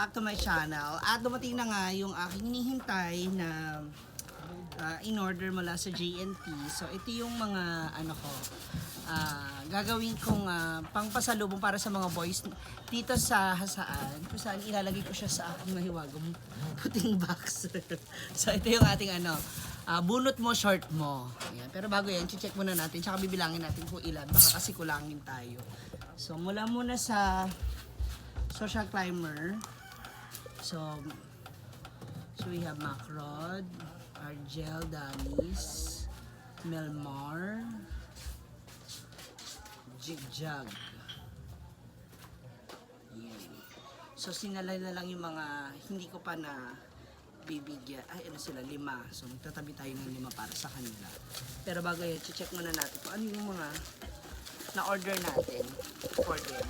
back to my channel. At dumating na nga yung aking hinihintay na in-order mula sa JNT. So ito yung mga gagawin kong pangpasalubong para sa mga boys dito sa Jasaan. Kung saan ilalagay ko siya sa aking mahiwagang puting box. So ito yung ating bunot mo, short mo. Ayan. Pero bago yan, check muna natin. Tsaka bibilangin natin kung ilan. Baka kasi kulangin tayo. So mula muna sa social climber. So we have Macrod, Argel, Danis, Melmar, Jigjag. Yan. So sinalay na lang yung mga hindi ko pa na bibigyan. Ay, sila? 5. So magtatabi tayo ng 5 para sa kanila. Pero bago yan, check muna natin kung ano yung mga na-order natin for them.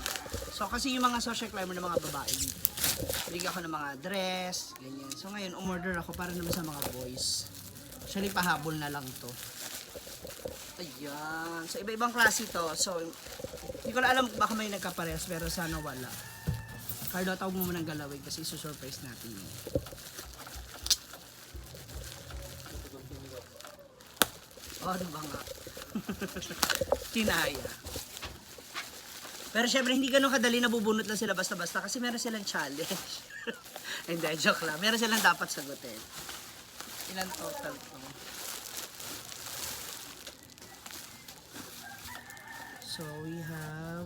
So kasi yung mga social climber ng mga babae dito, bigyan ko ng mga dress, ganyan. So ngayon, umorder ako para naman sa mga boys. Actually, pahabol na lang to. Ayan. So iba-ibang klase to. So hindi ko na alam baka may nagkaparehas, pero sana wala. Carlo, tawag mo muna ng galawin kasi isusurprise natin yun. Oh, ano ba nga? Kinaya. Pero syempre hindi ganun kadali nabubunot lang sila basta-basta kasi meron silang challenge. Hindi, joke lang. Meron silang dapat sagutin. Ilan total to? So we have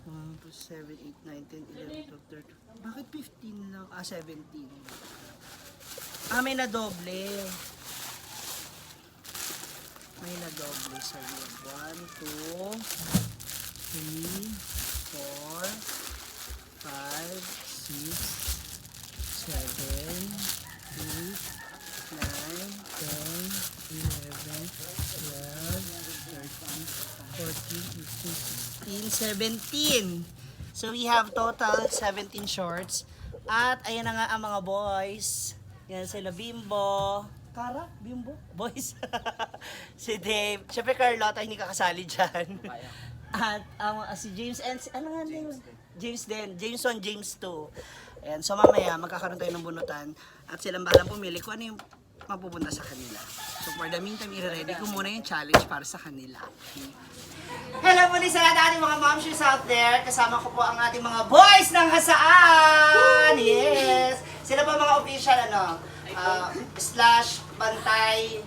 1, 2, 7, 8, 9, 10, 11, 12, 13. Bakit 15 lang? 17. May na-doble. May na-doble. So we have 1, 2, 3, 4, 5, 6, 7, 8, 9, 10, 11, 12, 13, 14, 15, 16, 17. So we have total 17 shorts. At ayan na nga ang mga boys. Yan sila Bimbo. Kara? Bimbo? Boys? Si Dave. Siyempre Carlota, hindi ka kasali dyan. At si James and ano nga name? James din. Jameson, James 2. Ayan, so mamaya magkakaroon tayo ng bunutan at silang bahalang pumili kung ano yung mapupunta sa kanila. So for the meantime, i-ready ko muna yung challenge para sa kanila. Okay. Hello muli sa lahat ating mga momshies out there. Kasama ko po ang ating mga boys ng Jasaan. Yes! Sila po mga official slash bantay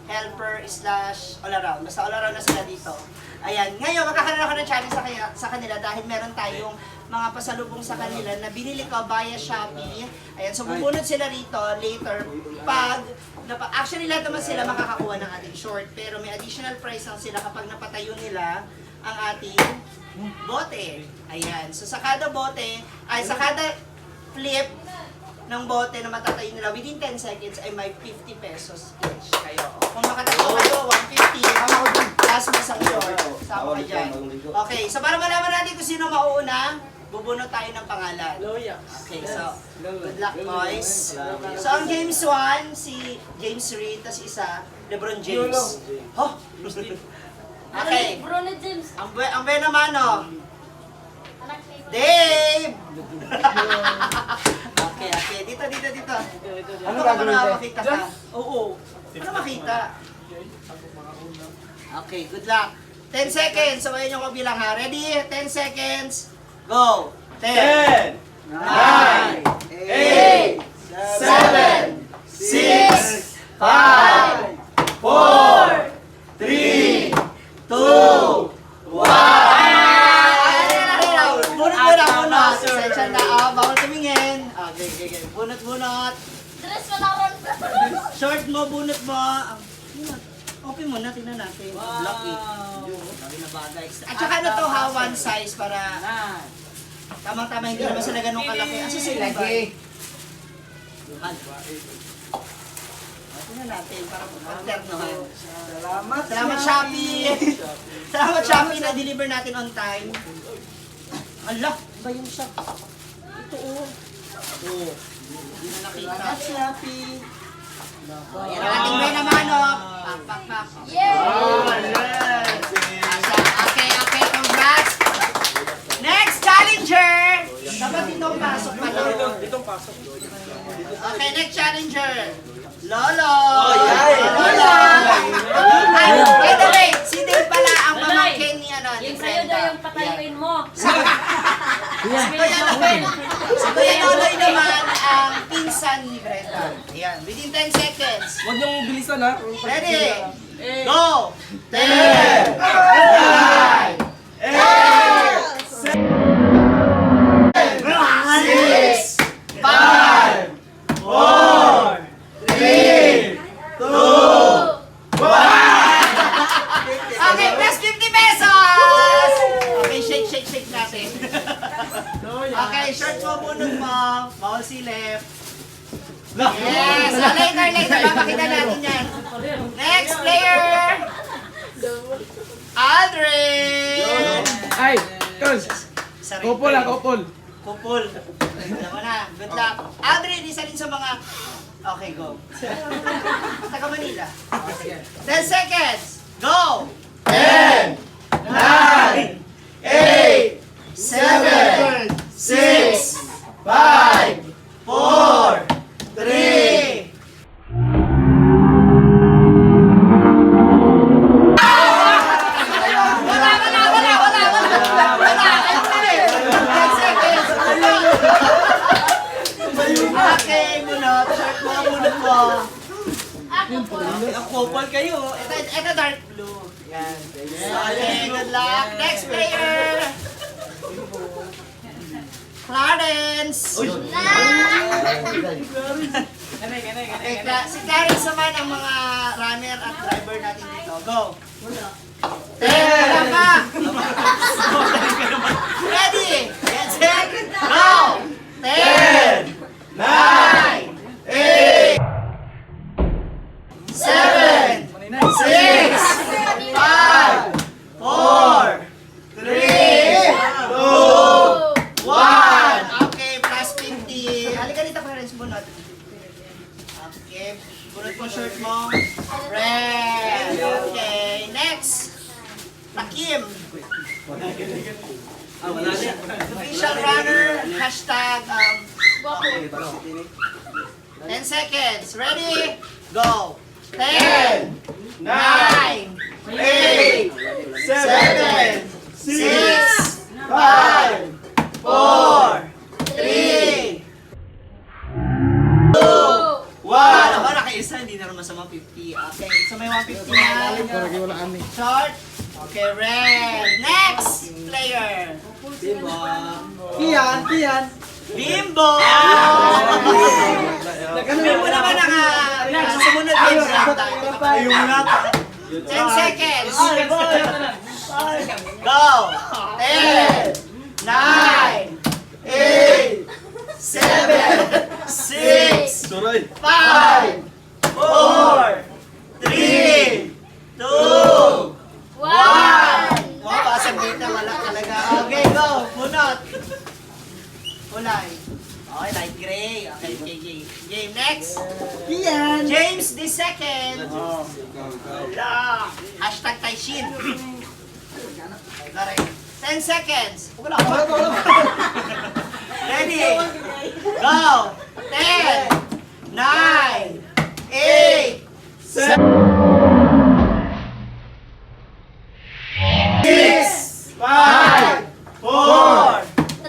helper slash all around. Basta all around na sila dito. Ayan, ngayon magkakaroon ako ng challenge sa kanila dahil meron tayong mga pasalubong sa kanila na binili ko via Shopee. Ayan, so bubunod sila rito later actually lahat naman sila makakakuha ng ating short, pero may additional price lang sila kapag napatayo nila ang ating bote. Ayan, so sa kada bote, sa kada flip ng bote na matatayo nila within 10 seconds ay may 50 pesos each kayo. Kung makatayo kayo, 150 plus may isang short. Sama ka dyan. Okay, so para malaman natin kung sino mauuna, bubunot tayo ng pangalan. Okay, so good luck boys. So ang James 1, si James Reed, tas isa, Lebron James. Oh! Okay. Bruno James. Ang buhay naman, Dave! Okay. Dito. Ano ka na makita ka? Oo. Ano makita? Okay, good luck. 10 seconds. Sabayan niyo ko bilang ha. Ready? 10 seconds. Go! 10, 9, 8, 7, 6, 5, 4, 3, 2, 1. Bunot. Sensya na. Bawal tumingin. Okay. Bunot. Dress mo na ron. Short mo, bunot mo. Open mo na, tingnan natin. Block it. Sabi na bagay. At saka na to ha, one size para tamang-tama, hindi naman sila ganun kalaki. Asa sila ba? Tingnan natin para pag-ternohan. Salamat Shopee! Salamat Shopee na deliver natin on time. Ala, ba yung shop? Ito hindi na nakita. Salamat Shopee! Yan ang ating may naman Pak. Okay, congrats! Next challenger! Dapat itong pasok pa lang. Ditong pasok. Okay, next challenger. Lolo! Lolo! Ay, by the way, si Dave pala ang pamangkin ni ano, ni Yung sa'yo daw Brenda. yung patayuin mo. Si Kuya Lolo. Si Kuya Lolo naman ang pinsan ni Brenda. Ayan, within 10 seconds. Huwag niyong bilisan ha. Ready? Go! 10! 9! 6! 5! 4! 3! 2! 1! Okay, plus 50 pesos! Okay, shake natin. Okay, short mo, bunot mo. Bawal silip. Yes! Later. Papakita natin yan. Next player! Aldrin! Ay, Tol. Sarili. Kopol ha, kopol. Kupol. Alam mo na. Good luck. Aldrin, isa rin sa mga... Okay, go. Taga Manila. 10 seconds. Go! 10! 9! 8! 7! 6! 5! 4! 3! Wala! 10 seconds. Okay, bunot. Short mo, bunot mo. Ang couple kayo. Ito dark blue. Yan. Okay, good luck. Next player. Clarence. Okay, si Clarence naman ang mga runner at driver natin dito. Go. 10. Wala ka. Ready. Get set. Go. 10. 9. 8. 7. 6. 5. 4. 3. 2. 1. Okay, plus 50. Halika dito, parents, bunot. Okay, bunot mo shirt mo. Red. Okay, next. Takim. Official runner, hashtag, okay. 10 seconds. Ready? Go. 10, 9, 8, 7, 6, 5, 4, 3, 2, 1. Ako nakaisa, hindi na naman sa mga 50. Okay, so may 150 na. Short. Okay, red. Next player. Bimbo. Kian. Bimbo! Bimbo naman ang sumunod din. Yung nga. 10 seconds. Go! 10, 9, 8, 7, 6, 5, 4, 3, 2, 1. Mapasang dito, wala talaga. Okay, go. Bunot. Kulay. Okay, light gray. Okay. Game next. James the second. Wala. Hashtag Taishin. Correct. 10 seconds. Wala. Ready? Go. 10, 9, 8, 7, 6, 5, 4,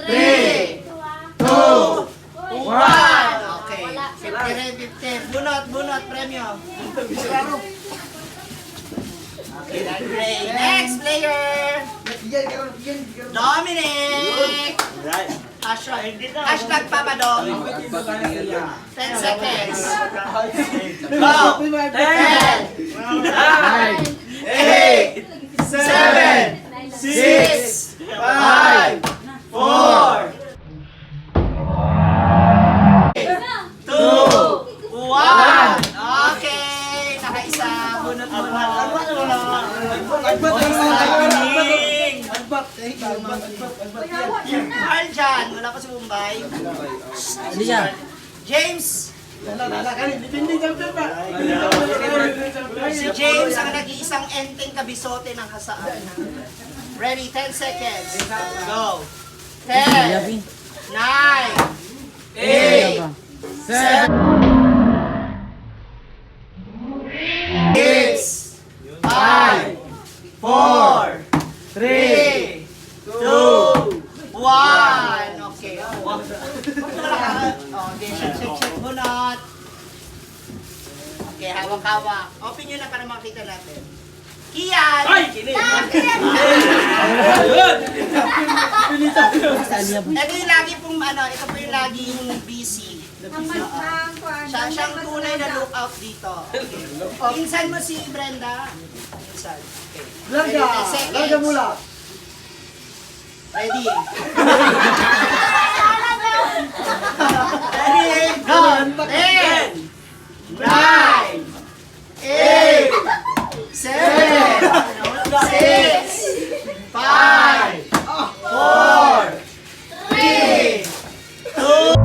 3, 2, 1. Okay. 50 rin, 50. Bunot, premyo. Okay, that's great. Next player. Dominic. Hashtag Papa Dom. 10 seconds. Go. 10, 9, 8, 7, 6, 5, 4, 2, 1. Okay, nakaisa. Bunot. Carl dyan, wala pa si Mumbai. James. Si James ang nag-iisang enteng kabisote ng hasaan. Ready, 10 seconds. Go. 10, 8, 7, 6, 5, 4, 3, 2, 1. Okay. Okay, check bunot. Okay, hawak-hawak. Open nyo na para makita natin. Kian! Ay! Kinig! Ito yung lagi pong ito po yung laging busy. Siyang tunay na lookout dito. Okay. Insan mo si Brenda. Insan. Okay. Larga! 10 seconds. Larga mula! Ready? Ready? Go! 10, 9, 8, 7, 6, 5, 4, 3, 2,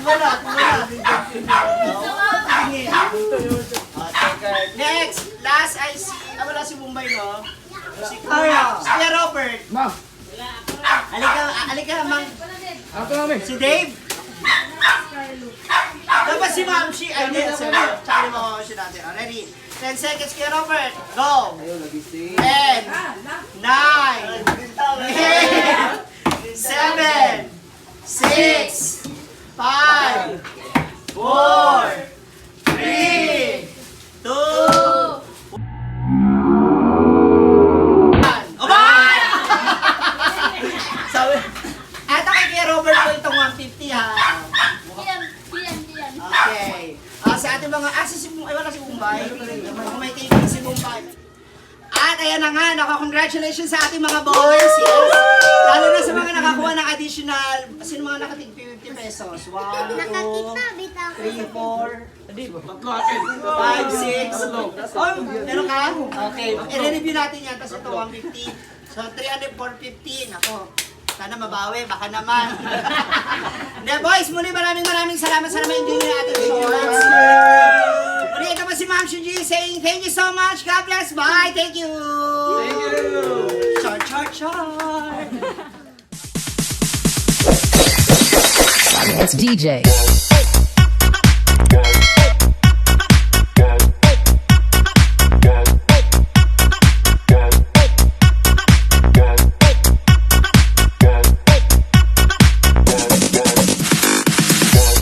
bunot. Next, last I see, wala si Mumbai, no? Si Kuya, si Kuya Robert. Ma! Alika, Mang. Ako namin! Si Dave. Dapat si Ma'am, ay, hindi, tsaka mo si natin. Ready? 10 seconds, Kuya Robert. Go! 10, 9, 8, 7, 6, 5, 4, 3, 2, 1. Abay! Sabi, eto kay Kuya Robert po itong 150 ha. Diyan. Okay. Sa ating mga, wala si Mumbai. Kung may taping si Mumbai. At ayan na nga, congratulations sa ating mga boys. Yes. Lalo na sa mga nakakuha ng additional, sino mga nakatig 50 pesos? 1, 2, 3, 4, Tatlo akin! 5, 6. Oh, meron ka? Okay. I-review natin yan. Tapos ito, 150. So, 300, 450. Ako, sana mabawi. Baka naman. Hindi, boys. Muli maraming salamat sa naman enjoy nyo ating shorts. Muli, ito pa si Ma'am Shuji saying thank you so much. God bless. Bye. Thank you. Thank you! Short. It's DJ.